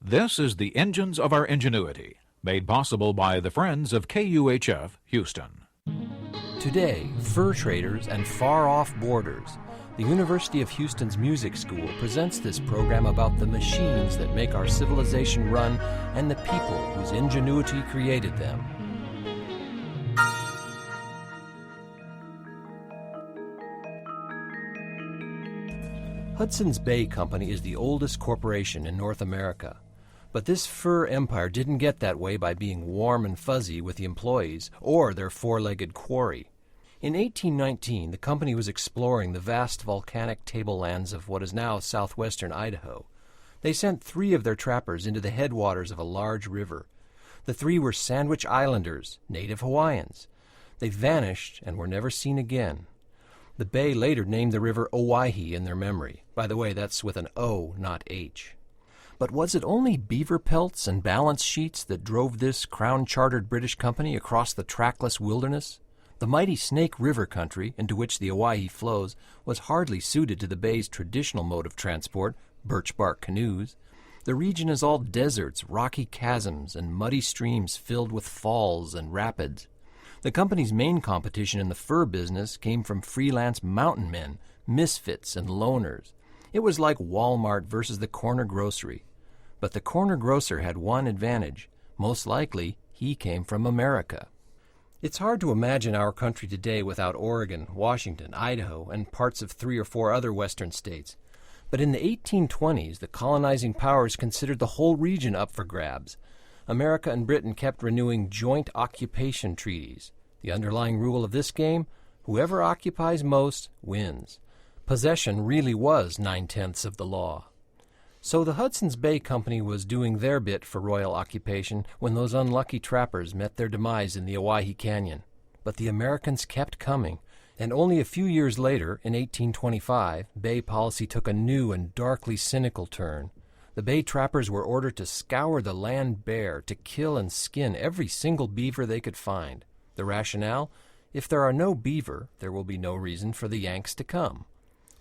This is the Engines of Our Ingenuity, made possible by the Friends of KUHF Houston. Today, fur traders and far-off borders. The University of Houston's Music School presents this program about the machines that make our civilization run and the people whose ingenuity created them. Hudson's Bay Company is the oldest corporation in North America. But this fur empire didn't get that way by being warm and fuzzy with the employees or their four-legged quarry. In 1819, the company was exploring the vast volcanic tablelands of what is now southwestern Idaho. They sent 3 of their trappers into the headwaters of a large river. The 3 were Sandwich Islanders, native Hawaiians. They vanished and were never seen again. The Bay later named the river Owyhee in their memory. By the way, that's with an O, not H. But was it only beaver pelts and balance sheets that drove this crown-chartered British company across the trackless wilderness? The mighty Snake River country, into which the Owyhee flows, was hardly suited to the Bay's traditional mode of transport, birch bark canoes. The region is all deserts, rocky chasms, and muddy streams filled with falls and rapids. The company's main competition in the fur business came from freelance mountain men, misfits, and loners. It was like Walmart versus the corner grocery. But the corner grocer had one advantage. Most likely, he came from America. It's hard to imagine our country today without Oregon, Washington, Idaho, and parts of 3 or 4 other western states. But in the 1820s, the colonizing powers considered the whole region up for grabs. America and Britain kept renewing joint occupation treaties. The underlying rule of this game, whoever occupies most wins. Possession really was 9/10 of the law. So the Hudson's Bay Company was doing their bit for royal occupation when those unlucky trappers met their demise in the Owyhee Canyon. But the Americans kept coming, and only a few years later, in 1825, Bay policy took a new and darkly cynical turn. The Bay trappers were ordered to scour the land bare, to kill and skin every single beaver they could find. The rationale? If there are no beaver, there will be no reason for the Yanks to come.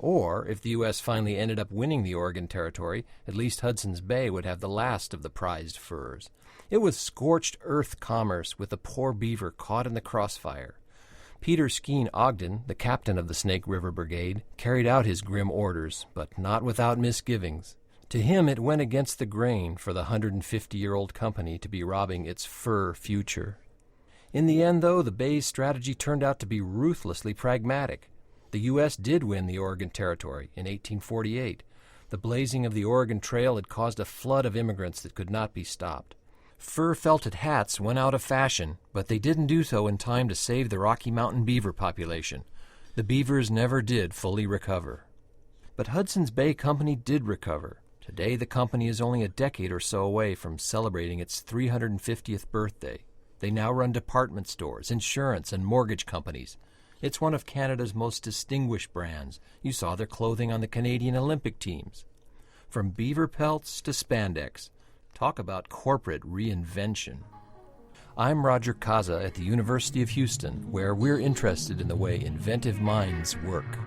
Or, if the U.S. finally ended up winning the Oregon Territory, at least Hudson's Bay would have the last of the prized furs. It was scorched earth commerce with the poor beaver caught in the crossfire. Peter Skeen Ogden, the captain of the Snake River Brigade, carried out his grim orders, but not without misgivings. To him it went against the grain for the 150-year-old company to be robbing its fur future. In the end, though, the Bay's strategy turned out to be ruthlessly pragmatic. The U.S. did win the Oregon Territory in 1848. The blazing of the Oregon Trail had caused a flood of immigrants that could not be stopped. Fur-felted hats went out of fashion, but they didn't do so in time to save the Rocky Mountain beaver population. The beavers never did fully recover. But Hudson's Bay Company did recover. Today the company is only a decade or so away from celebrating its 350th birthday. They now run department stores, insurance, and mortgage companies. It's one of Canada's most distinguished brands. You saw their clothing on the Canadian Olympic teams. From beaver pelts to spandex. Talk about corporate reinvention. I'm Roger Kaza at the University of Houston, where we're interested in the way inventive minds work.